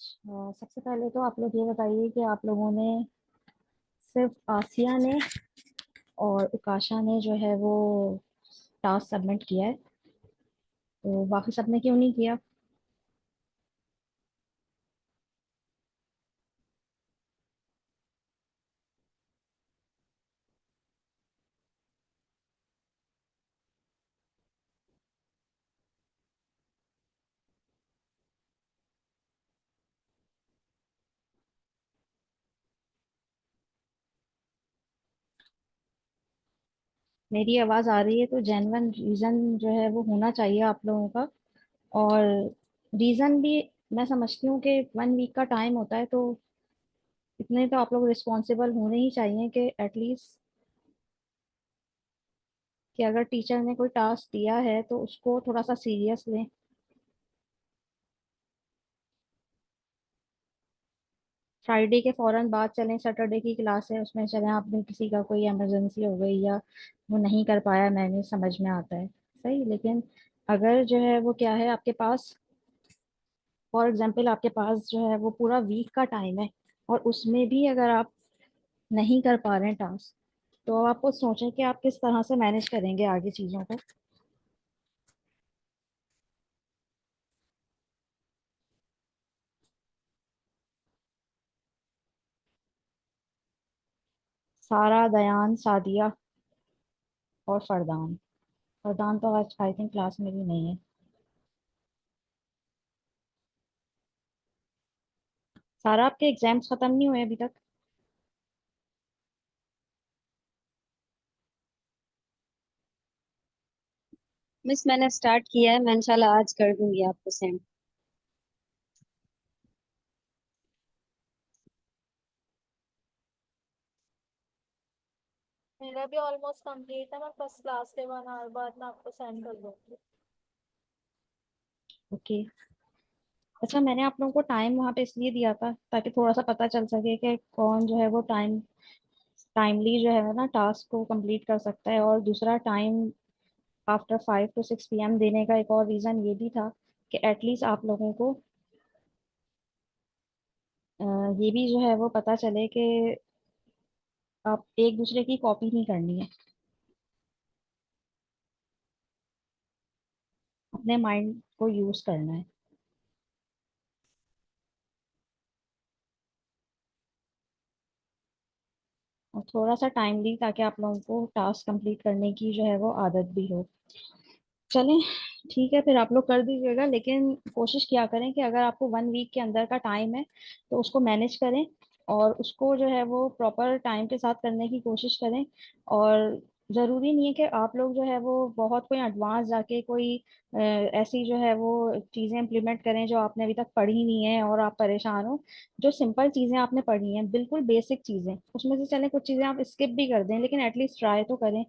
सबसे पहले तो आप लोग ये बताइए कि आप लोगों ने सिर्फ आसिया ने और उकाशा ने जो है वो टास्क सबमिट किया है, तो बाकी सबने क्यों नहीं किया? मेरी आवाज आ रही है तो जेन्युइन रीजन जो है वो होना चाहिए आप लोगों का। और रीजन भी मैं समझती हूँ कि 1 वीक का टाइम होता है, तो इतने तो आप लोग रिस्पॉन्सिबल होने ही चाहिए कि एटलीस्ट कि अगर टीचर ने कोई टास्क दिया है तो उसको थोड़ा सा सीरियस लें। फ्राइडे के फौरन बाद चलें, सैटरडे की क्लास है उसमें चलें, आप में किसी का कोई इमरजेंसी हो गई या वो नहीं कर पाया, मैंने समझ में आता है सही, लेकिन अगर जो है वो क्या है आपके पास, फॉर एग्जाम्पल आपके पास जो है वो पूरा वीक का टाइम है और उसमें भी अगर आप नहीं कर पा रहे हैं टास्क, तो आपको सोचें कि आप किस तरह से मैनेज करेंगे आगे चीज़ों को। सारा, दयान, सादिया और फरदान। फरदान तो आज आई थिंक क्लास में भी नहीं है। सारा, आपके एग्जाम्स खत्म नहीं हुए अभी तक? मिस मैंने स्टार्ट किया है। मैं इंशाल्लाह आज कर दूंगी आपको सेंड। मेरा भी ऑलमोस्ट कंप्लीट है। मैं फर्स्ट क्लास के 1 आवर बाद मैं आपको सेंड कर दूंगी। ओके। अच्छा, मैंने आप लोगों को टाइम वहाँ पे इसलिए दिया था ताकि थोड़ा सा पता चल सके कि कौन जो है वो टाइमली जो है ना टास्क को कंप्लीट कर सकता है। और दूसरा, टाइम आफ्टर 5 to 6 PM देने का एक और रीज़न ये भी था कि एटलीस्ट आप लोगों को अ, ये भी जो है वो पता चले कि आप एक दूसरे की कॉपी नहीं करनी है, अपने माइंड को यूज करना है। और थोड़ा सा टाइमली, ताकि आप लोगों को टास्क कंप्लीट करने की जो है वो आदत भी हो। चलें, ठीक है, फिर आप लोग कर दीजिएगा, लेकिन कोशिश किया करें कि अगर आपको 1 वीक के अंदर का टाइम है तो उसको मैनेज करें और उसको जो है वो प्रॉपर टाइम के साथ करने की कोशिश करें। और ज़रूरी नहीं है कि आप लोग जो है वो बहुत कोई एडवांस जाके कोई ऐसी जो है वो चीज़ें इम्प्लीमेंट करें जो आपने अभी तक पढ़ी नहीं है और आप परेशान हो। जो सिंपल चीज़ें आपने पढ़ी हैं, बिल्कुल बेसिक चीज़ें, उसमें से चलें कुछ चीज़ें आप स्किप भी कर दें, लेकिन एटलीस्ट ट्राई तो करें।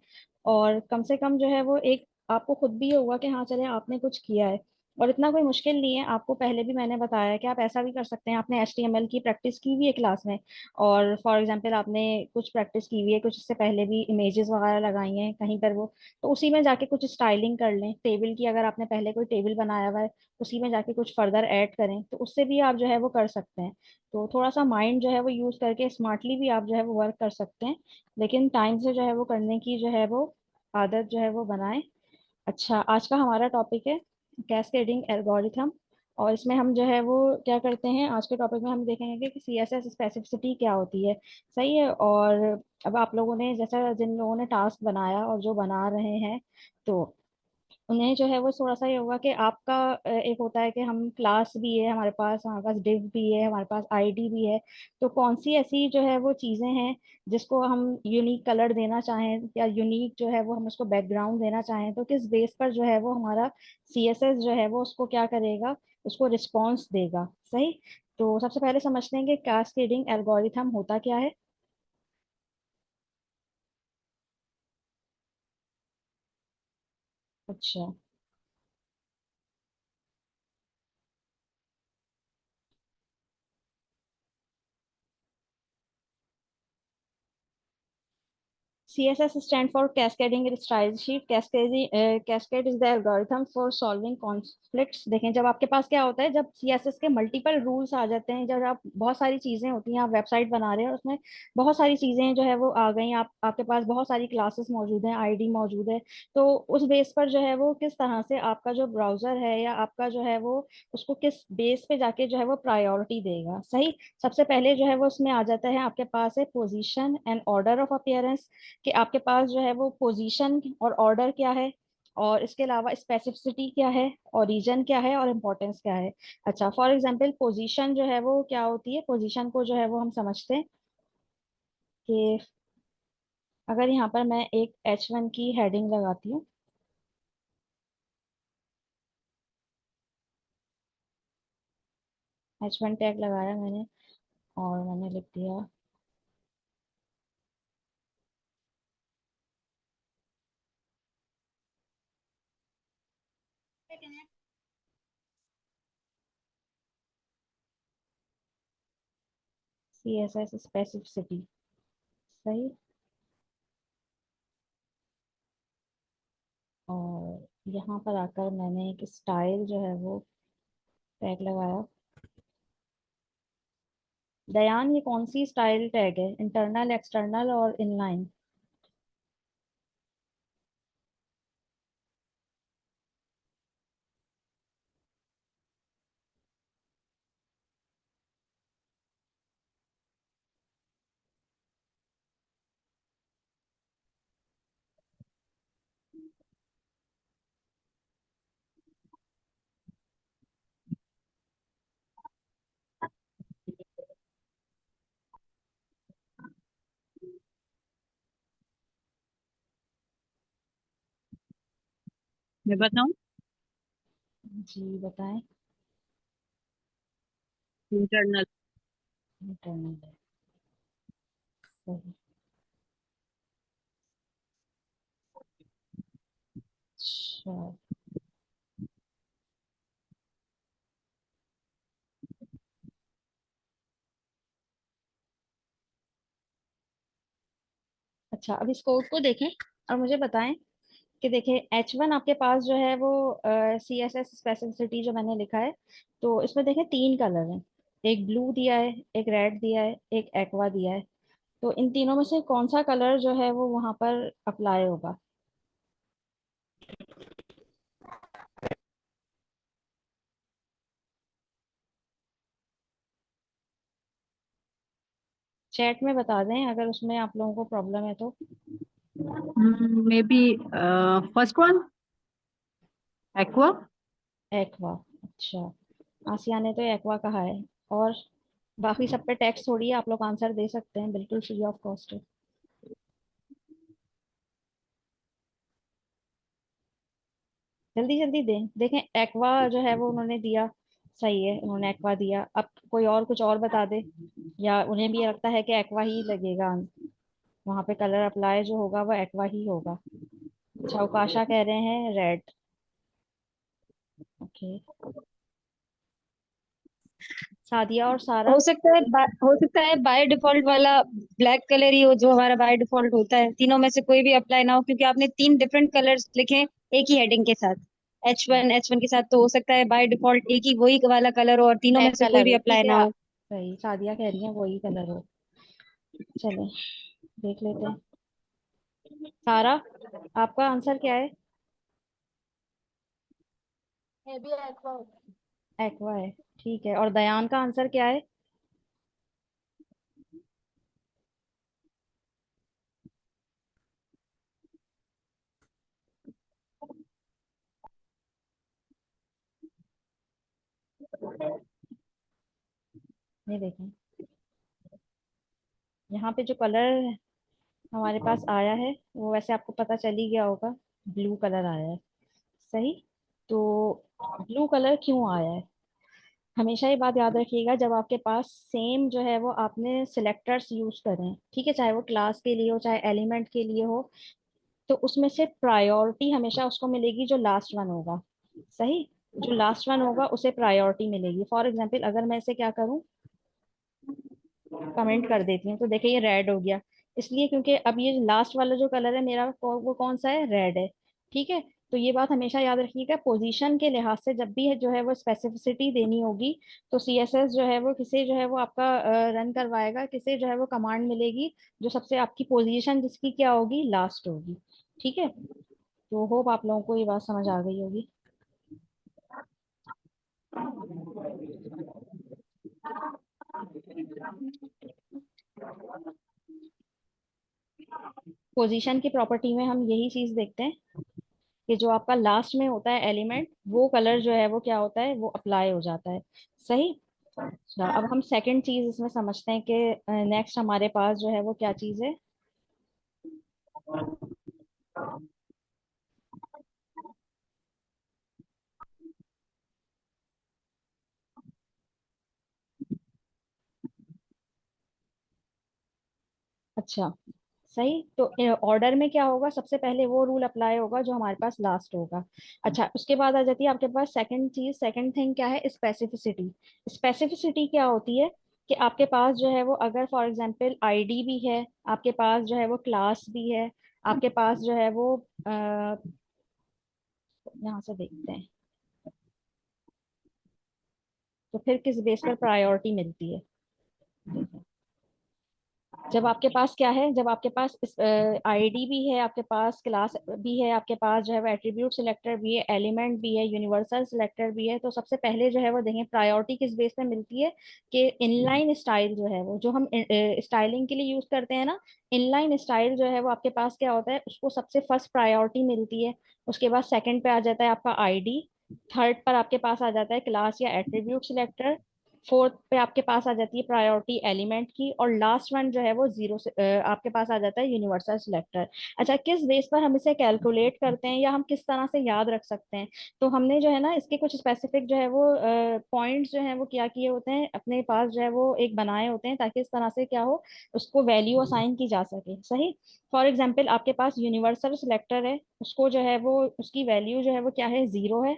और कम से कम जो है वो एक आपको खुद भी ये होगा कि हाँ चले आपने कुछ किया है। और इतना कोई मुश्किल नहीं है, आपको पहले भी मैंने बताया कि आप ऐसा भी कर सकते हैं, आपने HTML की प्रैक्टिस की हुई है क्लास में, और फॉर एग्जांपल आपने कुछ प्रैक्टिस की हुई है, कुछ इससे पहले भी इमेजेस वगैरह लगाई हैं कहीं पर वो, तो उसी में जाके कुछ स्टाइलिंग कर लें टेबल की, अगर आपने पहले कोई टेबल बनाया हुआ है उसी में जाके कुछ फर्दर ऐड करें, तो उससे भी आप जो है वो कर सकते हैं। तो थोड़ा सा माइंड जो है वो यूज करके स्मार्टली भी आप जो है वो वर्क कर सकते हैं, लेकिन टाइम से जो है वो करने की जो है वो आदत जो है वो बनाएं। अच्छा, आज का हमारा टॉपिक है कैस्केडिंग एल्गोरिथम। और इसमें हम जो है वो क्या करते हैं, आज के टॉपिक में हम देखेंगे कि CSS स्पेसिफिसिटी क्या होती है। सही है। और अब आप लोगों ने, जैसा जिन लोगों ने टास्क बनाया और जो बना रहे हैं, तो उन्हें जो है वो थोड़ा सा ये होगा कि आपका एक होता है कि हम क्लास भी है हमारे पास डिव भी है, हमारे पास ID भी है। तो कौन सी ऐसी जो है वो चीज़ें हैं जिसको हम यूनिक कलर देना चाहें या यूनिक जो है वो हम उसको बैकग्राउंड देना चाहें, तो किस बेस पर जो है वो हमारा CSS जो है वो उसको क्या करेगा, उसको रिस्पॉन्स देगा। सही। तो सबसे पहले समझते हैं कि कैस्केडिंग एल्गोरिथम होता क्या है। अच्छा, CSS stand for Cascading Style Sheet. Cascade is the algorithm for solving conflicts. देखें, जब आपके पास क्या होता है, जब CSS के मल्टीपल रूल्स आ जाते हैं, जब आप बहुत सारी चीजें होती हैं, आप वेबसाइट बना रहे हैं और उसमें बहुत सारी चीजें जो है वो आ गई, आपके पास बहुत सारी क्लासेस मौजूद हैं, आईडी मौजूद है, तो उस बेस पर जो है वो किस तरह से आपका जो ब्राउजर है या आपका जो है वो उसको किस बेस पे जाके जो है वो प्रायोरिटी देगा। सही। सबसे पहले जो है वो उसमें आ जाता है, आपके पास है position and order of appearance, कि आपके पास जो है वो पोजीशन और ऑर्डर क्या है, और इसके अलावा स्पेसिफिसिटी क्या है, ओरिजिन क्या है, और इम्पोर्टेंस क्या है। अच्छा, फॉर एग्जांपल पोजीशन जो है वो क्या होती है, पोजीशन को जो है वो हम समझते हैं कि अगर यहाँ पर मैं एक H1 की हेडिंग लगाती हूँ, H1 टैग लगाया मैंने और मैंने लिख दिया CSS स्पेसिफिसिटी। सही। और यहाँ पर आकर मैंने एक स्टाइल जो है वो टैग लगाया। दयान, ये कौन सी स्टाइल टैग है, इंटरनल, एक्सटर्नल और इनलाइन? मैं बताऊं? जी बताएं। इंटरनल। इंटरनल है। सही। अच्छा। अच्छा, अब इस कोड को देखें और मुझे बताएं कि देखें H1 आपके पास जो है वो CSS स्पेसिफिसिटी जो मैंने लिखा है, तो इसमें देखें तीन कलर हैं, एक ब्लू दिया है, एक रेड दिया है, एक एक्वा दिया है। तो इन तीनों में से कौन सा कलर जो है वो वहां पर अप्लाई होगा? चैट में बता दें अगर उसमें आप लोगों को प्रॉब्लम है तो। May be first one, aqua. Aqua. अच्छा, आसिया ने तो एक्वा कहा है। और बाकी सब पे टैक्स थोड़ी है, आप लोग आंसर दे सकते हैं, बिल्कुल फ्री ऑफ कॉस्ट है। जल्दी जल्दी दें, देखें एक्वा जो है वो उन्होंने दिया। सही है, उन्होंने एक्वा दिया। अब कोई और कुछ और बता दे, या उन्हें भी लगता है कि एक्वा ही लगेगा, वहां पे कलर अप्लाई जो होगा वो एक्वा ही होगा। अच्छा, उपाशा कह रहे हैं रेड। ओके। सादिया और सारा। हो सकता है बाय डिफॉल्ट वाला ब्लैक कलर ही हो, जो हमारा बाय डिफॉल्ट होता है। तीनों में से कोई भी अप्लाई ना हो, क्योंकि आपने तीन डिफरेंट कलर्स लिखे हैं एक ही हेडिंग के साथ। H1 के साथ, तो हो सकता है बाय डिफॉल्ट एक ही वही वाला कलर हो और तीनों में ब्लैक से कोई कलर भी हो, अप्लाई ठीक है ना हो। सही, सादिया कह रही है वही कलर हो। चलें, देख लेते हैं। सारा, आपका आंसर क्या है? मे बी एक्वा होता है। एक्वा है। ठीक है, और दयान का आंसर क्या है? ये देखें, यहाँ पे जो कलर हमारे पास आया है वो वैसे आपको पता चल ही गया होगा, ब्लू कलर आया है। सही। तो ब्लू कलर क्यों आया है? हमेशा ये बात याद रखिएगा, जब आपके पास सेम जो है वो आपने सिलेक्टर्स यूज करें, ठीक है, चाहे वो क्लास के लिए हो चाहे एलिमेंट के लिए हो, तो उसमें से प्रायोरिटी हमेशा उसको मिलेगी जो लास्ट वन होगा। सही। जो लास्ट वन होगा उसे प्रायोरिटी मिलेगी। फॉर एग्जाम्पल अगर मैं इसे क्या करूं, कमेंट कर देती हूँ, तो देखिए ये रेड हो गया। इसलिए क्योंकि अब ये लास्ट वाला जो कलर है मेरा वो कौन सा है, रेड है। ठीक है, तो ये बात हमेशा याद रखिएगा, पोजीशन के लिहाज से जब भी है जो है वो स्पेसिफिसिटी देनी होगी, तो सीएसएस जो है वो किसे जो है वो आपका रन करवाएगा, किसे जो है वो कमांड मिलेगी, जो सबसे आपकी पोजीशन जिसकी क्या होगी, लास्ट होगी। ठीक है, तो होप आप लोगों को ये बात समझ आ गई होगी। पोजीशन की प्रॉपर्टी में हम यही चीज देखते हैं कि जो आपका लास्ट में होता है एलिमेंट, वो कलर जो है वो क्या होता है, वो अप्लाई हो जाता है। सही। अच्छा, अब हम सेकंड चीज इसमें समझते हैं कि नेक्स्ट हमारे पास जो है वो क्या चीज है। अच्छा, सही। तो ऑर्डर में क्या होगा, सबसे पहले वो रूल अप्लाई होगा जो हमारे पास लास्ट होगा। अच्छा, उसके बाद आ जाती है आपके पास सेकंड चीज, सेकंड थिंग क्या है, स्पेसिफिसिटी। स्पेसिफिसिटी क्या होती है कि आपके पास जो है वो अगर फॉर एग्जांपल आईडी भी है, आपके पास जो है वो क्लास भी है, आपके पास जो है वो यहाँ से देखते हैं, तो फिर किस बेस पर प्रायोरिटी मिलती है। जब आपके पास क्या है, जब आपके पास आईडी भी है, आपके पास क्लास भी है, आपके पास जो है वो एट्रीब्यूट सिलेक्टर भी है, एलिमेंट भी है, यूनिवर्सल सिलेक्टर भी है, तो सबसे पहले जो है वो देखें प्रायोरिटी किस बेस पे मिलती है कि इनलाइन स्टाइल जो है वो, जो हम स्टाइलिंग के लिए यूज करते हैं ना, इनलाइन स्टाइल जो है वो आपके पास क्या होता है, उसको सबसे फर्स्ट प्रायोरिटी मिलती है। उसके बाद सेकंड पे आ जाता है आपका आईडी, थर्ड पर आपके पास आ जाता है क्लास या एट्रीब्यूट सिलेक्टर, फोर्थ पे आपके पास आ जाती है प्रायोरिटी एलिमेंट की, और लास्ट वन जो है वो जीरो से आपके पास आ जाता है यूनिवर्सल सिलेक्टर। अच्छा, किस बेस पर हम इसे कैलकुलेट करते हैं या हम किस तरह से याद रख सकते हैं, तो हमने जो है ना इसके कुछ स्पेसिफिक जो है वो पॉइंट्स जो है वो क्या किए होते हैं अपने पास, जो है वो एक बनाए होते हैं, ताकि इस तरह से क्या हो, उसको वैल्यू असाइन की जा सके। सही। फॉर एग्जाम्पल आपके पास यूनिवर्सल सिलेक्टर है, उसको जो है वो उसकी वैल्यू जो है वो क्या है, जीरो है।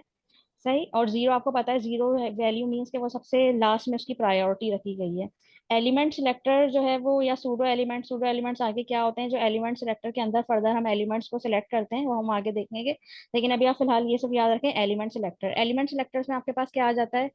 सही। और जीरो आपको पता है, जीरो वैल्यू मीन्स कि वो सबसे लास्ट में उसकी प्रायोरिटी रखी गई है। एलिमेंट सिलेक्टर जो है वो, या सूडो एलिमेंट, सूडो एलिमेंट्स आगे क्या होते हैं, जो एलिमेंट सिलेक्टर के अंदर फर्दर हम एलिमेंट्स को सिलेक्ट करते हैं, वो हम आगे देखेंगे। लेकिन अभी आप फिलहाल ये सब याद रखें, एलिमेंट सिलेक्टर, एलिमेंट सिलेक्टर्स में आपके पास क्या आ जाता है,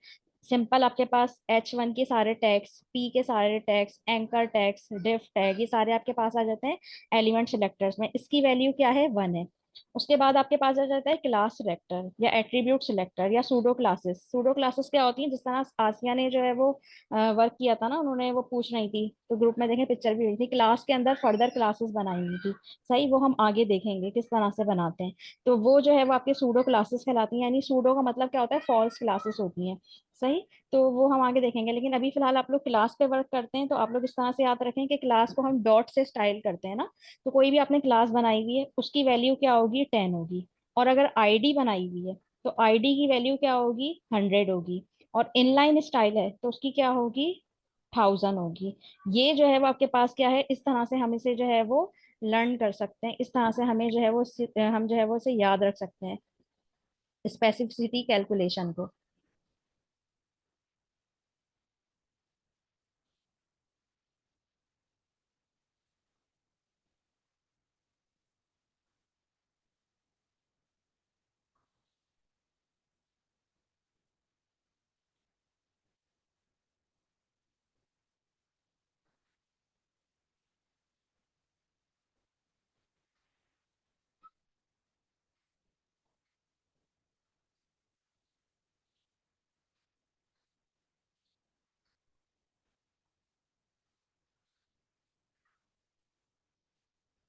सिंपल आपके पास H1 के सारे टैग्स, P के सारे टैग्स, एंकर टैग्स, डिफ टैग, ये सारे आपके पास आ जाते हैं एलिमेंट सिलेक्टर्स में। इसकी वैल्यू क्या है, 1 है। उसके बाद आपके पास आ जाता है क्लास सिलेक्टर या एट्रीब्यूट सिलेक्टर या सूडो क्लासेस। सूडो क्लासेस क्या होती हैं, जिस तरह आसिया ने जो है वो वर्क किया था ना, उन्होंने वो पूछ रही थी तो ग्रुप में देखें पिक्चर भी हुई थी, क्लास के अंदर फर्दर क्लासेस बनाई हुई थी। सही, वो हम आगे देखेंगे किस तरह से बनाते हैं। तो वो जो है वो आपके सूडो क्लासेस कहलाती हैं, यानी सूडो का मतलब क्या होता है, फॉल्स क्लासेस होती हैं। सही। तो वो हम आगे देखेंगे, लेकिन अभी फिलहाल आप लोग क्लास पे वर्क करते हैं, तो आप लोग इस तरह से याद रखें कि क्लास को हम डॉट से स्टाइल करते हैं ना। तो कोई भी आपने क्लास बनाई हुई है, उसकी वैल्यू क्या होगी, 10 होगी। और अगर आईडी बनाई हुई है, तो आईडी की वैल्यू क्या होगी, 100 होगी। और इनलाइन स्टाइल है तो उसकी क्या होगी, 1000 होगी। ये जो है वो आपके पास क्या है, इस तरह से हम इसे जो है वो लर्न कर सकते हैं, इस तरह से हमें जो है वो हम जो है वो इसे याद रख सकते हैं, स्पेसिफिसिटी कैलकुलेशन को।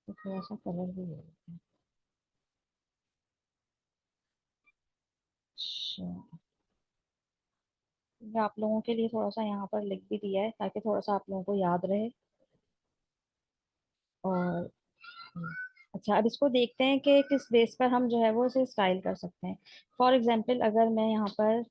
तो थोड़ा सा कलर भी हो जाता है। अच्छा, ये आप लोगों के लिए थोड़ा सा यहाँ पर लिख भी दिया है, ताकि थोड़ा सा आप लोगों को याद रहे। और अच्छा, अब इसको देखते हैं कि किस बेस पर हम जो है वो इसे स्टाइल कर सकते हैं। फॉर एग्जाम्पल अगर मैं यहाँ पर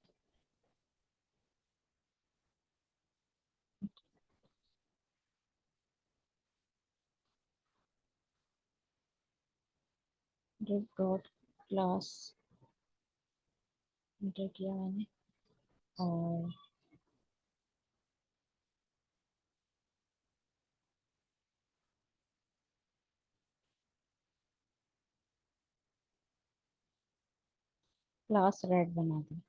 डिव डॉट क्लास एंटर किया मैंने, और क्लास रेड बना दी।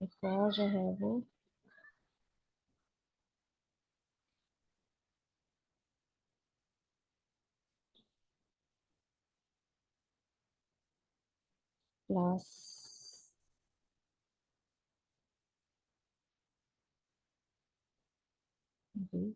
एक और जो है वो क्लास बी।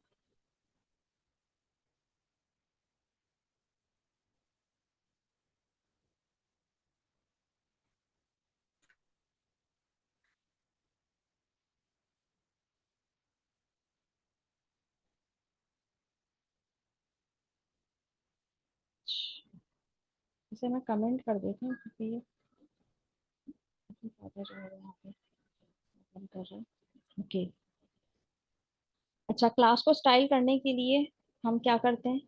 इसे मैं कमेंट कर देती हूँ क्योंकि ये काफी ज्यादा जो है यहाँ पे काम कर रहा है। ओके। अच्छा, क्लास को स्टाइल करने के लिए हम क्या करते हैं?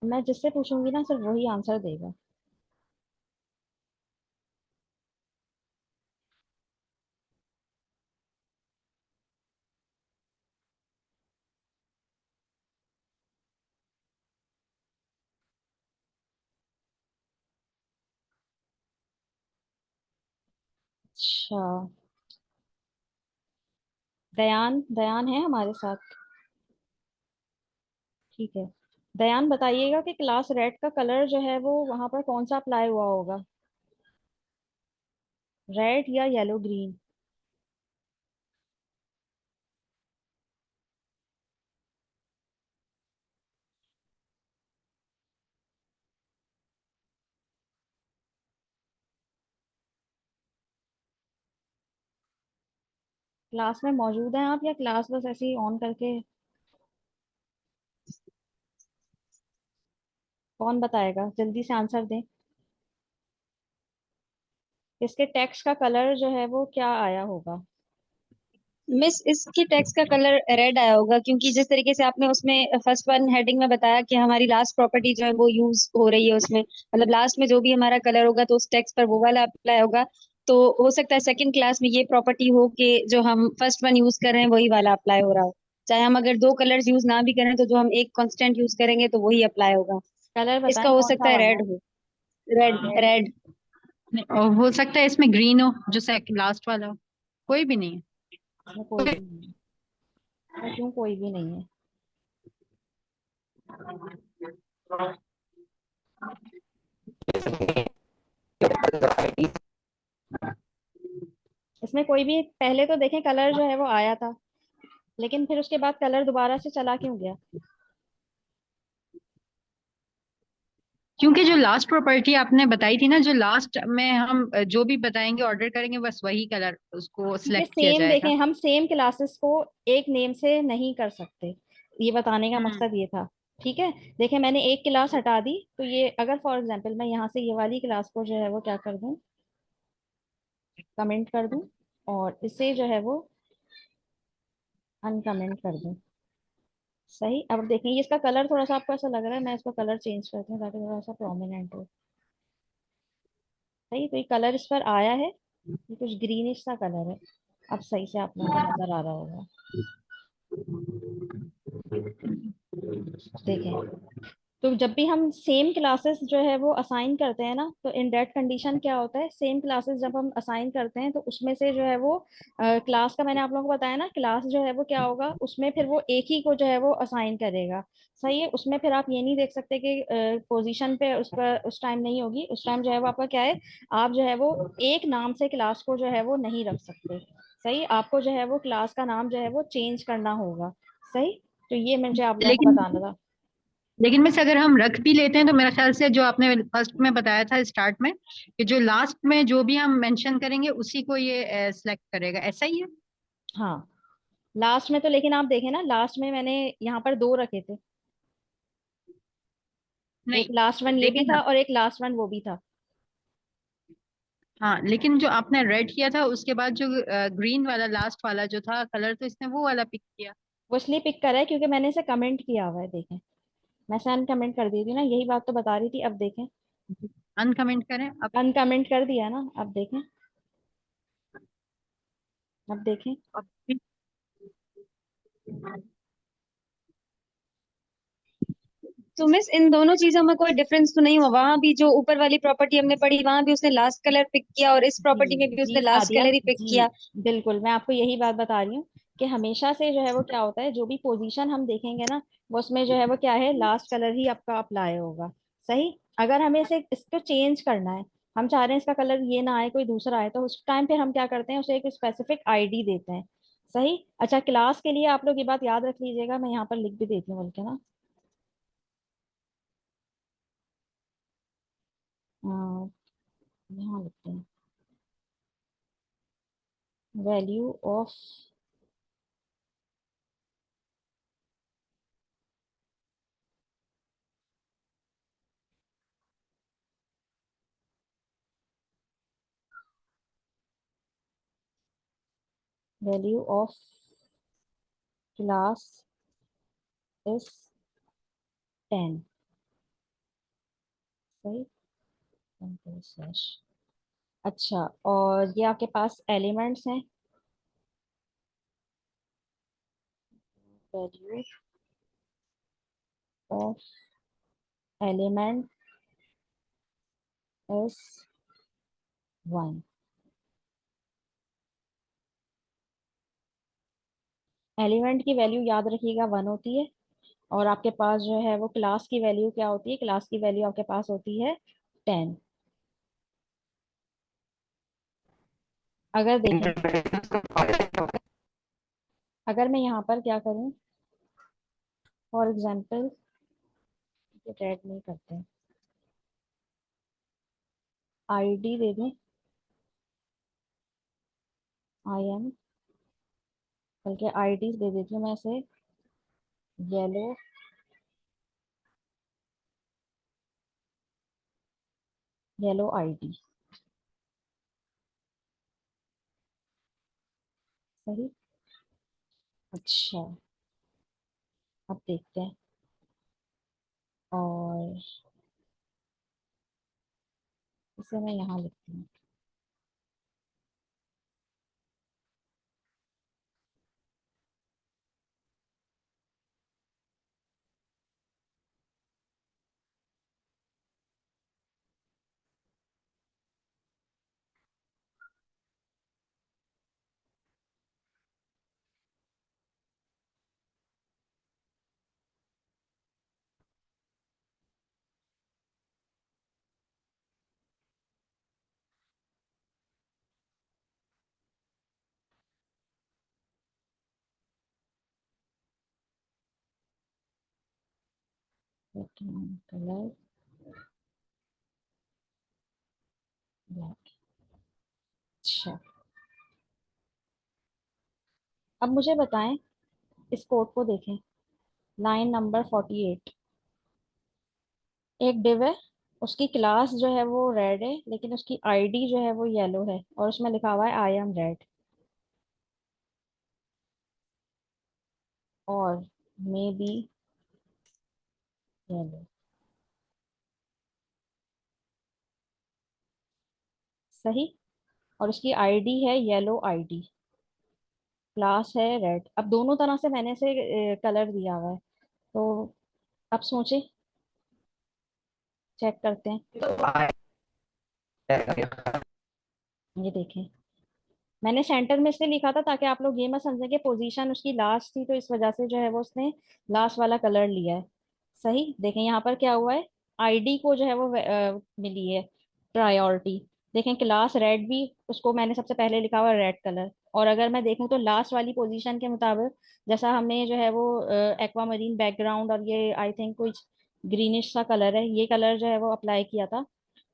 मैं जिससे पूछूंगी ना सिर्फ वही आंसर देगा। अच्छा, दयान दयान है हमारे साथ? ठीक है। दयान बताइएगा कि क्लास रेड का कलर जो है वो वहां पर कौन सा अप्लाई हुआ होगा, रेड या येलो ग्रीन? क्लास में मौजूद हैं आप या क्लास बस ऐसे ही ऑन करके? कौन बताएगा, जल्दी से आंसर दें। इसके टेक्स्ट का कलर जो है वो क्या आया होगा? मिस, इसकी टेक्स्ट का कलर रेड आया होगा, क्योंकि जिस तरीके से आपने उसमें फर्स्ट वन हेडिंग में बताया कि हमारी लास्ट प्रॉपर्टी जो है वो यूज हो रही है उसमें, मतलब लास्ट में जो भी हमारा कलर होगा तो उस टेक्स्ट पर वो वाला अप्लाई होगा। तो हो सकता है सेकंड क्लास में ये प्रॉपर्टी हो कि जो हम फर्स्ट वन यूज कर रहे हैं वही वाला अप्लाई हो रहा हो। चाहे हम अगर दो कलर्स यूज ना भी करें तो जो हम एक कांस्टेंट यूज करेंगे तो वही अप्लाई होगा। कलर इसका बताएं हो कौन सकता सा है वाला। रेड हो। Red, red? रेड। और हो सकता है इसमें ग्रीन हो, जो लास्ट वाला हो। कोई भी नहीं इसमें कोई भी नहीं है। इसमें क्यों कोई भी नहीं है? इसमें कोई भी, पहले तो देखें कलर जो है वो आया था, लेकिन फिर उसके बाद कलर दोबारा से चला क्यों गया? क्योंकि जो लास्ट प्रॉपर्टी आपने बताई थी ना, जो लास्ट में हम जो भी बताएंगे ऑर्डर करेंगे बस वही कलर उसको ये सिलेक्ट किया सेम जाएगा। देखें, हम सेम क्लासेस को एक नेम से नहीं कर सकते, ये बताने का हम्म। मकसद ये था। ठीक है। देखें, मैंने एक क्लास हटा दी तो ये अगर फॉर एग्जांपल मैं यहाँ से ये वाली क्लास को जो है वो क्या कर दूं, कमेंट कर दूं, और इसे जो है वो अनकमेंट कर दूं। सही। अब देखें ये इसका कलर थोड़ा सा आपको ऐसा लग रहा है, मैं इसका कलर चेंज करती हूँ ताकि थोड़ा सा प्रोमिनेंट हो। सही। तो ये कलर इस पर आया है, ये कुछ ग्रीनिश सा कलर है। अब सही से आप लोगों को नजर आ रहा होगा। देखें, तो जब भी हम सेम क्लासेस जो है वो असाइन करते हैं ना, तो इन दैट कंडीशन क्या होता है, सेम क्लासेस जब हम असाइन करते हैं तो उसमें से जो है वो क्लास का, मैंने आप लोगों को बताया ना, क्लास जो है वो क्या होगा, उसमें फिर वो एक ही को जो है वो असाइन करेगा। सही है, उसमें फिर आप ये नहीं देख सकते कि पोजीशन पे उस पर उस टाइम नहीं होगी, उस टाइम जो है वो आपका क्या है, आप जो है वो एक नाम से क्लास को जो है वो नहीं रख सकते। सही, आपको जो है वो क्लास का नाम जो है वो चेंज करना होगा। सही, तो ये मुझे आप लोगों को लेकिन बताना था। लेकिन मिस अगर हम रख भी लेते हैं तो मेरा ख्याल से जो आपने फर्स्ट में बताया था स्टार्ट में, कि जो लास्ट में जो भी हम मेंशन करेंगे उसी को ये सिलेक्ट करेगा, ऐसा ही है? हाँ, लास्ट में तो, लेकिन आप देखें ना, लास्ट में मैंने यहाँ पर दो रखे थे, एक नहीं, लास्ट वन ये भी देखिए ना। था और एक लास्ट वन वो भी था। हाँ, लेकिन जो आपने रेड किया था उसके बाद जो ग्रीन वाला लास्ट वाला जो था कलर, तो इसने वो वाला पिक किया। वो इसलिए पिक करा है क्योंकि मैंने इसे कमेंट किया हुआ है, देखें, मैं से अनकमेंट कर दी थी ना, यही बात तो बता रही थी, अब देखें। अनकमेंट करें अब? अनकमेंट कर दिया ना, अब देखें, अब देखें। अब तो मिस इन दोनों चीजों में कोई डिफरेंस तो नहीं हुआ? वहां भी जो ऊपर वाली प्रॉपर्टी हमने पढ़ी, वहां भी उसने लास्ट कलर पिक किया, और इस जी, प्रॉपर्टी में भी जी उसने लास्ट आदिया कलर ही पिक जी, किया। बिल्कुल, मैं आपको यही बात बता रही हूँ कि हमेशा से जो है वो क्या होता है, जो भी पोजीशन हम देखेंगे ना, वो उसमें जो है वो क्या है, लास्ट कलर ही आपका अप्लाई होगा। सही, अगर हमें इसे इसको चेंज करना है, हम चाह रहे हैं इसका कलर ये ना आए, कोई दूसरा आए, तो उस टाइम पे हम क्या करते हैं, उसे एक स्पेसिफिक आईडी देते हैं। सही, अच्छा, क्लास के लिए आप लोग ये बात याद रख लीजिएगा, मैं यहाँ पर लिख भी देती हूँ बल्कि ना, यहाँ लिखते हैं, value of value of class is 10। सही, कंट्रोल स्लैश। अच्छा, और ये आपके पास एलिमेंट्स हैं, value of element is 1। Element की वैल्यू याद रखिएगा 1 होती है, और आपके पास जो है वो क्लास की वैल्यू क्या होती है, क्लास की वैल्यू आपके पास होती है 10। अगर देखें, अगर मैं यहाँ पर क्या करूँ, फॉर एग्जाम्पल, रेड नहीं करते हैं, आईडी दे दें, आई एम, बल्कि आईडी दे देती हूँ मैं इसे, येलो, येलो आईडी। सही, अच्छा, अब देखते हैं, और इसे मैं यहाँ लिखती हूँ, कलर ब्लैक। अच्छा, अब मुझे बताएं, इस कोड को देखें, लाइन नंबर 48, एक डिव है, उसकी क्लास जो है वो रेड है, लेकिन उसकी आईडी जो है वो येलो है, और उसमें लिखा हुआ है आई एम रेड, और मे बी येलो। सही, और उसकी आईडी है येलो आईडी, क्लास है रेड। अब दोनों तरह से मैंने से कलर दिया हुआ है, तो अब सोचें, चेक करते हैं। तो ये देखें, मैंने सेंटर में इसलिए लिखा था ताकि आप लोग ये मत समझें कि पोजीशन उसकी लास्ट थी तो इस वजह से जो है वो उसने लास्ट वाला कलर लिया है। सही देखें यहाँ पर क्या हुआ है, आईडी को जो है वो मिली है प्रायोरिटी। देखें क्लास रेड भी, उसको मैंने सबसे पहले लिखा हुआ रेड कलर। और अगर मैं देखूं तो लास्ट वाली पोजीशन के मुताबिक, जैसा हमने जो है वो एक्वा मरीन बैकग्राउंड और ये आई थिंक कुछ ग्रीनिश सा कलर है, ये कलर जो है वो अप्लाई किया था,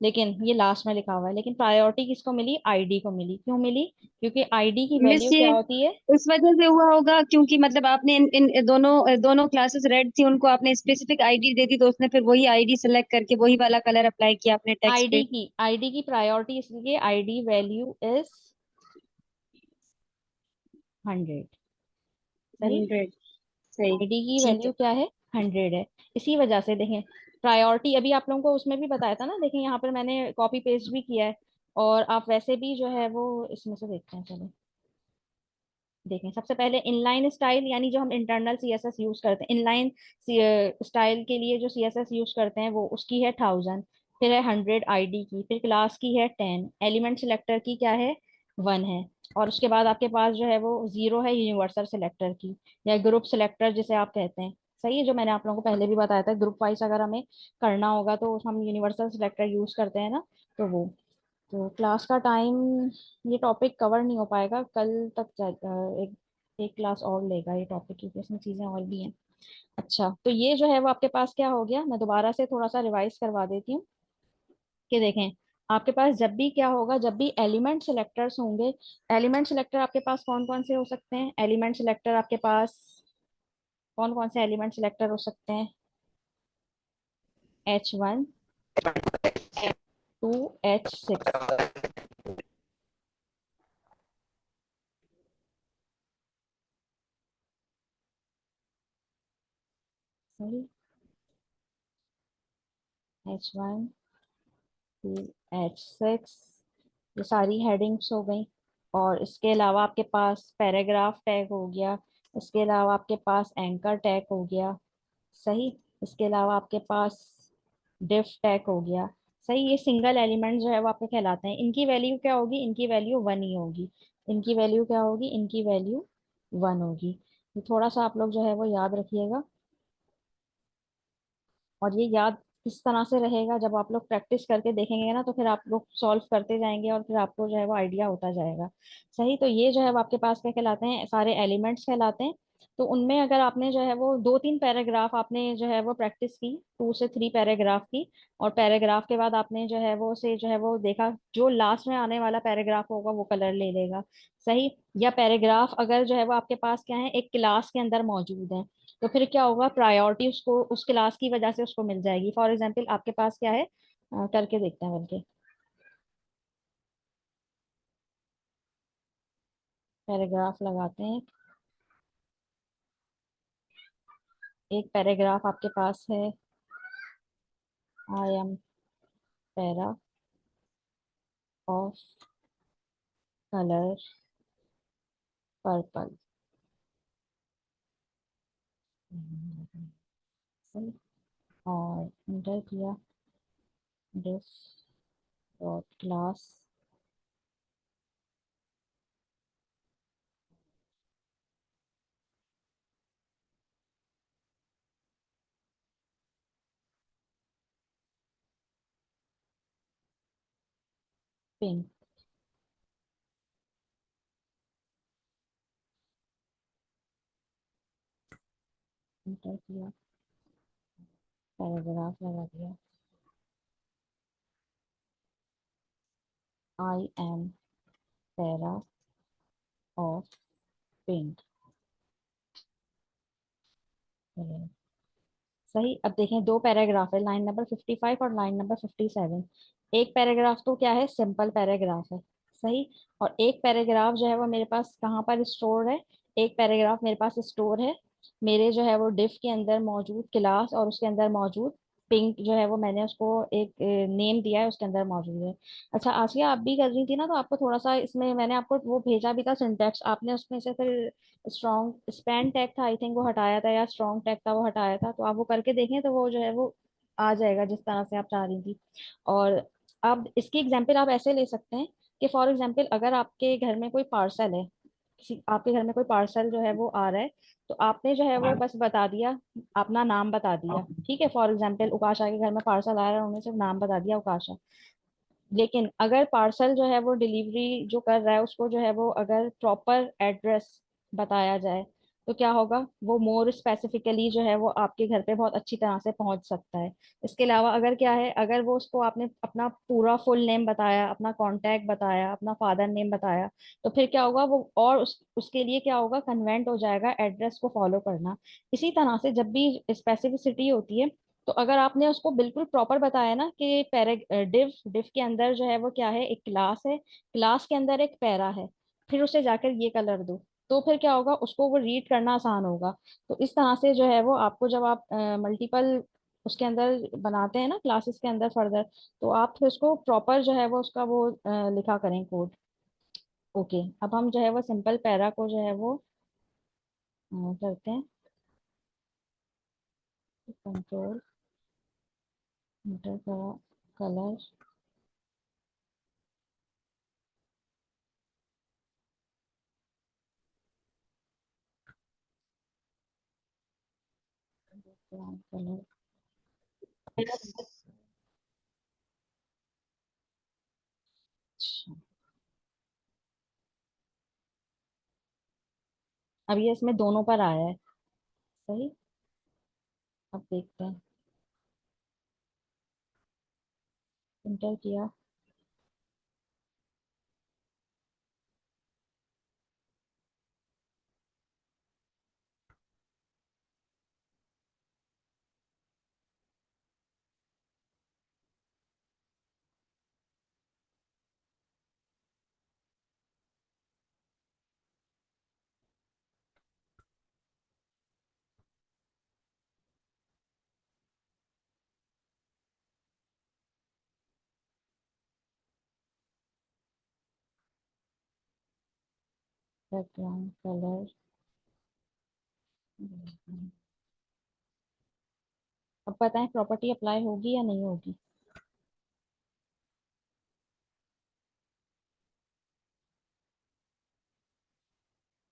लेकिन ये लास्ट में लिखा हुआ है। लेकिन प्रायोरिटी किसको मिली, आईडी को मिली। क्यों मिली, क्योंकि आईडी की मिस वैल्यू क्या ये होती है। उस वजह से हुआ होगा क्योंकि मतलब आपने इन दोनों दोनों क्लासेस रेड थी, उनको आपने स्पेसिफिक आईडी दे दी, तो उसने फिर वही आईडी सेलेक्ट करके वही वाला कलर अप्लाई किया अपने टेक्स्ट पे। आईडी की प्रायोरिटी इसलिए आईडी वैल्यू इज 100। सही, 100। सही। आईडी की ठीक वैल्यू है। क्या है, 100 है। इसी वजह से देखें प्रायोरिटी, अभी आप लोगों को उसमें भी बताया था ना, देखें यहाँ पर मैंने कॉपी पेस्ट भी किया है। और आप वैसे भी जो है वो इसमें से देखते हैं, चलो देखें। सबसे पहले इनलाइन स्टाइल, यानी जो हम इंटरनल सीएसएस यूज करते हैं, इनलाइन स्टाइल के लिए जो सीएसएस यूज करते हैं वो उसकी है 1000। फिर है 100 आईडी की, फिर क्लास की है 10, एलिमेंट सिलेक्टर की क्या है 1 है। और उसके बाद आपके पास जो है वो 0 है यूनिवर्सल सिलेक्टर की, या ग्रुप सिलेक्टर जिसे आप कहते हैं। सही है, जो मैंने आप लोगों को पहले भी बताया था, ग्रुप वाइज अगर हमें करना होगा तो हम यूनिवर्सल सिलेक्टर यूज करते हैं ना, तो वो। तो क्लास का टाइम, ये टॉपिक कवर नहीं हो पाएगा कल तक, एक एक क्लास और लेगा ये टॉपिक, क्योंकि इसमें चीज़ें और भी हैं। अच्छा, तो ये जो है वो आपके पास क्या हो गया, मैं दोबारा से थोड़ा सा रिवाइज करवा देती हूँ कि देखें आपके पास जब भी क्या होगा, जब भी एलिमेंट सिलेक्टर्स होंगे। एलिमेंट सिलेक्टर आपके पास कौन कौन से हो सकते हैं, एलिमेंट सिलेक्टर आपके पास कौन कौन से एलिमेंट सिलेक्टर हो सकते हैं, H1, 2, H6। सही, H1, 2, H6, ये सारी हेडिंग्स हो गई। और इसके अलावा आपके पास पैराग्राफ टैग हो गया, इसके अलावा आपके पास एंकर टैग हो गया। सही, इसके अलावा आपके पास डिफ टैग हो गया। सही, ये सिंगल एलिमेंट जो है वो आपके कहलाते हैं। इनकी वैल्यू क्या होगी, इनकी वैल्यू 1 ही होगी। इनकी वैल्यू क्या होगी, इनकी वैल्यू 1 होगी। ये थोड़ा सा आप लोग जो है वो याद रखिएगा। और ये याद इस तरह से रहेगा, जब आप लोग प्रैक्टिस करके देखेंगे ना तो फिर आप लोग सॉल्व करते जाएंगे और फिर आपको जो है वो आइडिया होता जाएगा। सही, तो ये जो है वो आपके पास क्या कहलाते हैं, सारे एलिमेंट्स कहलाते हैं। तो उनमें अगर आपने जो है वो 2-3 पैराग्राफ आपने जो है वो प्रैक्टिस की, 2 से 3 पैराग्राफ की, और पैराग्राफ के बाद आपने जो है वो उसे जो है वो देखा, जो लास्ट में आने वाला पैराग्राफ होगा वो कलर ले लेगा। सही, या पैराग्राफ अगर जो है वो आपके पास क्या है, एक क्लास के अंदर मौजूद है, तो फिर क्या होगा, प्रायोरिटी उसको उस क्लास की वजह से उसको मिल जाएगी। फॉर एग्जाम्पल आपके पास क्या है, करके देखते हैं बल्कि, पैराग्राफ लगाते हैं। एक पैराग्राफ आपके पास है, I am para of colour purple. और इंटर किया, this dot class pink. Inter किया, पैराग्राफ लगा दिया, I am para of pink. सही, अब देखें दो पैराग्राफ है, लाइन नंबर 55 और लाइन नंबर 57। एक पैराग्राफ तो क्या है, सिंपल पैराग्राफ है। सही, और एक पैराग्राफ जो है वो मेरे पास कहाँ पर स्टोर है, एक पैराग्राफ मेरे पास स्टोर है मेरे जो है वो डिफ के अंदर मौजूद क्लास, और उसके अंदर मौजूद पिंक जो है वो मैंने उसको एक नेम दिया है, उसके अंदर मौजूद है। अच्छा आसिया, आप भी कर रही थी ना, तो आपको थोड़ा सा इसमें मैंने आपको वो भेजा भी था सिंटैक्स, आपने उसमें से फिर स्ट्रॉन्ग स्पैन टैग था आई थिंक वो हटाया था, या स्ट्रॉन्ग टैग था वो हटाया था, तो आप वो करके देखें तो वो जो है वो आ जाएगा जिस तरह से आप चाह रही थी। और अब इसकी एग्जांपल आप ऐसे ले सकते हैं कि फॉर एग्जांपल अगर आपके घर में कोई पार्सल है, किसी आपके घर में कोई पार्सल जो है वो आ रहा है, तो आपने जो है वो बस बता दिया, अपना नाम बता दिया, ठीक है। फॉर एग्जांपल उकाशा के घर में पार्सल आ रहा है, उन्होंने सिर्फ नाम बता दिया उकाशा। लेकिन अगर पार्सल जो है वो डिलीवरी जो कर रहा है उसको जो है वो अगर प्रॉपर एड्रेस बताया जाए, तो क्या होगा, वो मोर स्पेसिफिकली जो है वो आपके घर पे बहुत अच्छी तरह से पहुंच सकता है। इसके अलावा अगर क्या है, अगर वो उसको आपने अपना पूरा फुल नेम बताया, अपना कॉन्टैक्ट बताया, अपना फादर नेम बताया, तो फिर क्या होगा वो, और उसके लिए क्या होगा, कन्वेंट हो जाएगा एड्रेस को फॉलो करना। इसी तरह से जब भी स्पेसिफिसिटी होती है, तो अगर आपने उसको बिल्कुल प्रॉपर बताया ना कि पैरा डिव डिव के अंदर जो है वो क्या है, एक क्लास है, क्लास के अंदर एक पैरा है, फिर उसे जाकर ये कलर दो, तो फिर क्या होगा, उसको वो रीड करना आसान होगा। तो इस तरह से जो है वो आपको जब आप मल्टीपल उसके अंदर बनाते हैं ना क्लासेस के अंदर फर्दर, तो आप फिर उसको प्रॉपर जो है वो उसका वो लिखा करें कोड। ओके, अब हम जो है वो सिंपल पैरा को जो है वो करते हैं, कंट्रोल इंटर करा कलर, कलर। अब ये इसमें दोनों पर आया है, सही। अब देखते हैं, इंटर किया, बैकग्राउंड कलर। अब पता है प्रॉपर्टी अप्लाई होगी या नहीं होगी।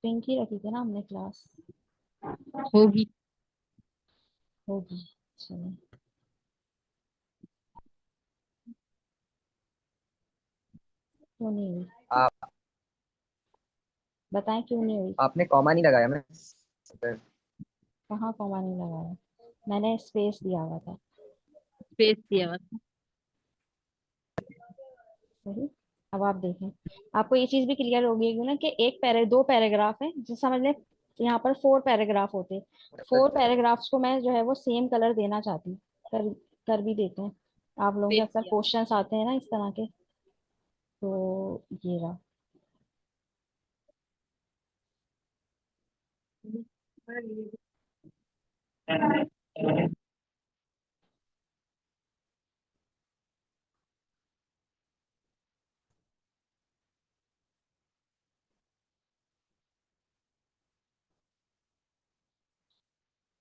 पिंक ही रखी थी ना हमने क्लास। होगी। होगी, चलिए। क्यों नहीं हुई, आप बताएं क्यों नहीं हुई। आपने कॉमा नहीं लगाया मैं। कहाँ कॉमा नहीं लगाया, मैंने स्पेस दिया हुआ था। स्पेस दिया हुआ था। सही। अब आप देखें, आपको ये चीज भी क्लियर होगी ना कि एक दो पैराग्राफ है, जो समझ लें यहाँ पर 4 पैराग्राफ होते, 4 पैराग्राफ्स को मैं जो है वो सेम कलर देना चाहती हूँ। कर कर भी देते हैं, आप लोगों के स्पेस अक्सर दिया। क्वेश्चंस आते हैं ना इस तरह के। तो ये रहा।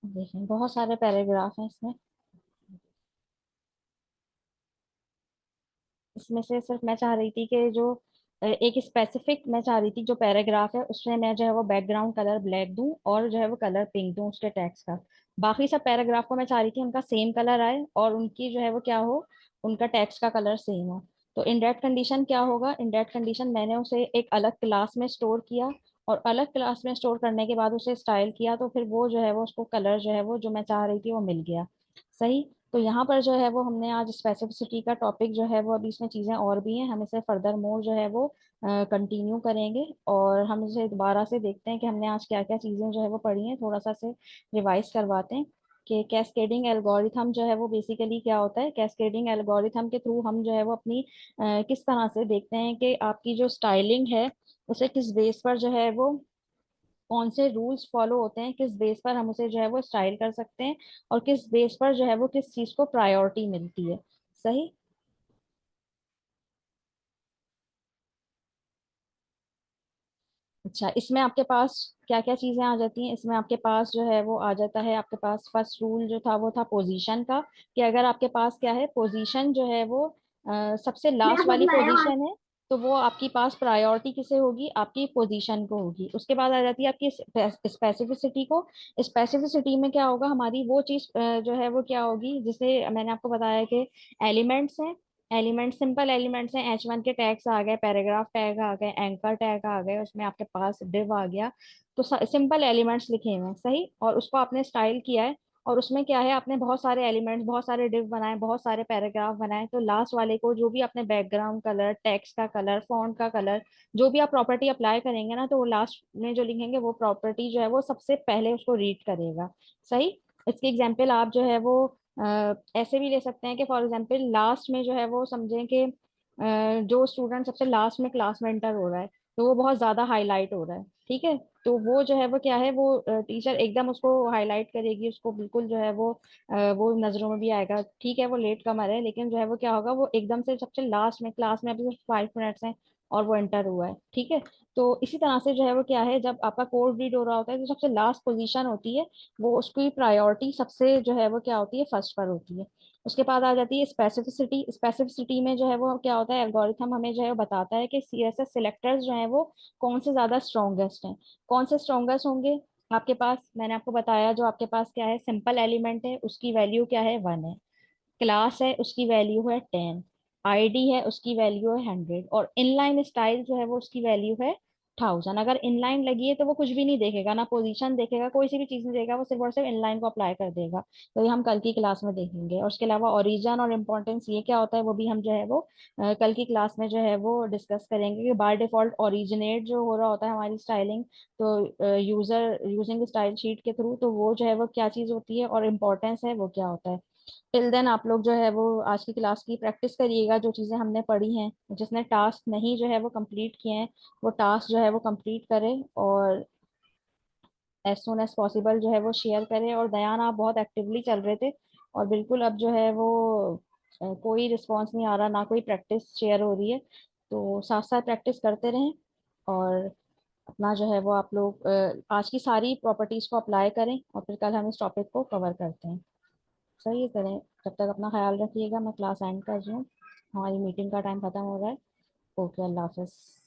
देखें बहुत सारे पैराग्राफ हैं इसमें, इसमें से सिर्फ मैं चाह रही थी कि जो एक स्पेसिफिक मैं चाह रही थी जो पैराग्राफ है उसमें मैं जो है वो बैकग्राउंड कलर ब्लैक दूं और जो है वो कलर पिंक दूं उसके टेक्स्ट का। बाकी सब पैराग्राफ को मैं चाह रही थी उनका सेम कलर आए और उनकी जो है वो क्या हो, उनका टेक्स्ट का कलर सेम हो। तो इन दैट कंडीशन क्या होगा, इन दैट कंडीशन मैंने उसे एक अलग क्लास में स्टोर किया, और अलग क्लास में स्टोर करने के बाद उसे स्टाइल किया, तो फिर वो जो है वो उसको कलर जो है वो जो मैं चाह रही थी वो मिल गया। सही। तो यहाँ पर जो है वो हमने आज स्पेसिफिसिटी का टॉपिक जो है वो, अभी इसमें चीज़ें और भी हैं, हम इसे फर्दर मोर जो है वो कंटिन्यू करेंगे, और हम इसे दोबारा से देखते हैं कि हमने आज क्या क्या चीज़ें जो है वो पढ़ी हैं, थोड़ा सा से रिवाइज करवाते हैं कि कैस्केडिंग एल्गोरिथम जो है वो बेसिकली क्या होता है। कैस्केडिंग एल्गोरिथम के थ्रू हम जो है वो अपनी किस तरह से देखते हैं कि आपकी जो स्टाइलिंग है उसे किस बेस पर जो है वो, कौन से रूल्स फॉलो होते हैं, किस बेस पर हम उसे जो है वो स्टाइल कर सकते हैं, और किस बेस पर जो है वो किस चीज को प्रायोरिटी मिलती है। सही। अच्छा, इसमें आपके पास क्या क्या चीजें आ जाती हैं? इसमें आपके पास जो है वो आ जाता है, आपके पास फर्स्ट रूल जो था वो था पोजीशन का, कि अगर आपके पास क्या है, पोजीशन जो है वो सबसे लास्ट वाली पोजीशन है, तो वो आपकी पास प्रायोरिटी किसे होगी? आपकी पोजीशन को होगी। उसके बाद आ जाती है आपकी स्पेसिफिसिटी को। स्पेसिफिसिटी में क्या होगा, हमारी वो चीज जो है वो क्या होगी, जिसे मैंने आपको बताया कि एलिमेंट्स हैं, एलिमेंट सिंपल एलिमेंट्स हैं, H1 के टैग्स आ गए, पैराग्राफ टैग आ गए, एंकर टैग आ गए, उसमें आपके पास डिव आ गया। तो सिंपल एलिमेंट्स लिखे हुए हैं, सही, और उसको आपने स्टाइल किया है, और उसमें क्या है, आपने बहुत सारे एलिमेंट्स, बहुत सारे डिव बनाए, बहुत सारे पैराग्राफ बनाए, तो लास्ट वाले को जो भी आपने बैकग्राउंड कलर, टेक्स्ट का कलर, फॉन्ट का कलर, जो भी आप प्रॉपर्टी अप्लाई करेंगे ना, तो वो लास्ट में जो लिखेंगे वो प्रॉपर्टी जो है वो सबसे पहले उसको रीड करेगा, सही। इसकी एग्जाम्पल आप जो है वो ऐसे भी ले सकते हैं कि फॉर एग्जांपल लास्ट में जो है वो समझें कि जो स्टूडेंट सबसे लास्ट में क्लास में एंटर हो रहा है, तो वो बहुत ज्यादा हाईलाइट हो रहा है, ठीक है, तो वो जो है वो क्या है, वो टीचर एकदम उसको हाईलाइट करेगी, उसको बिल्कुल जो है वो नजरों में भी आएगा, ठीक है, वो लेट कमर है, लेकिन जो है वो क्या होगा, वो एकदम से सबसे लास्ट में, क्लास में अभी सिर्फ 5 मिनट्स हैं और वो एंटर हुआ है, ठीक है। तो इसी तरह से जो है वो क्या है, जब आपका कोड रीड हो रहा होता है, तो सबसे लास्ट पोजीशन होती है, वो उसकी प्रायोरिटी सबसे जो है वो क्या होती है, फर्स्ट पर होती है। उसके बाद आ जाती है स्पेसिफिसिटी। स्पेसिफिसिटी में जो है वो क्या होता है, एल्गोरिथम हमें जो है वो बताता है कि सीएसएस सिलेक्टर्स जो है वो कौन से ज्यादा स्ट्रॉन्गेस्ट हैं। कौन से स्ट्रॉन्गेस्ट होंगे आपके पास, मैंने आपको बताया, जो आपके पास क्या है, सिंपल एलिमेंट है, उसकी वैल्यू क्या है, 1 है। क्लास है, उसकी वैल्यू है 10। आईडी है, उसकी वैल्यू है 100। और इनलाइन स्टाइल जो है वो उसकी वैल्यू है 1000। अगर इनलाइन लगी है तो वो कुछ भी नहीं देखेगा, ना पोजीशन देखेगा, कोई सी भी चीज नहीं देखेगा, वो सिर्फ और सिर्फ इनलाइन को अप्लाई कर देगा। तो ये हम कल की क्लास में देखेंगे। और उसके अलावा ओरिजिन और इम्पोर्टेंस ये क्या होता है, वो भी हम जो है वो कल की क्लास में जो है वो डिस्कस करेंगे, कि बाय डिफॉल्ट ओरिजिनेट जो हो रहा होता है हमारी स्टाइलिंग, तो यूजर यूजिंग स्टाइल शीट के थ्रू, तो वो जो है वो क्या चीज होती है, और इम्पोर्टेंस है वो क्या होता है। टिल देन आप लोग जो है वो आज की क्लास की प्रैक्टिस करिएगा, जो चीज़ें हमने पढ़ी हैं, जिसने टास्क नहीं जो है वो कंप्लीट किए हैं, वो टास्क जो है वो कंप्लीट करें, और एज सुन एज पॉसिबल जो है वो शेयर करें। और दयान, आप बहुत एक्टिवली चल रहे थे, और बिल्कुल अब जो है वो कोई रिस्पॉन्स नहीं आ रहा, ना कोई प्रैक्टिस शेयर हो रही है, तो साथ साथ प्रैक्टिस करते रहें, और अपना जो है वो आप लोग आज की सारी प्रॉपर्टीज को अप्लाई करें, और फिर कल हम इस टॉपिक को कवर करते हैं। सही है, करें। तब तक अपना ख्याल रखिएगा, मैं क्लास एंड कर रही हूँ, हमारी मीटिंग का टाइम खत्म हो रहा है। ओके, अल्लाह हाफिज़।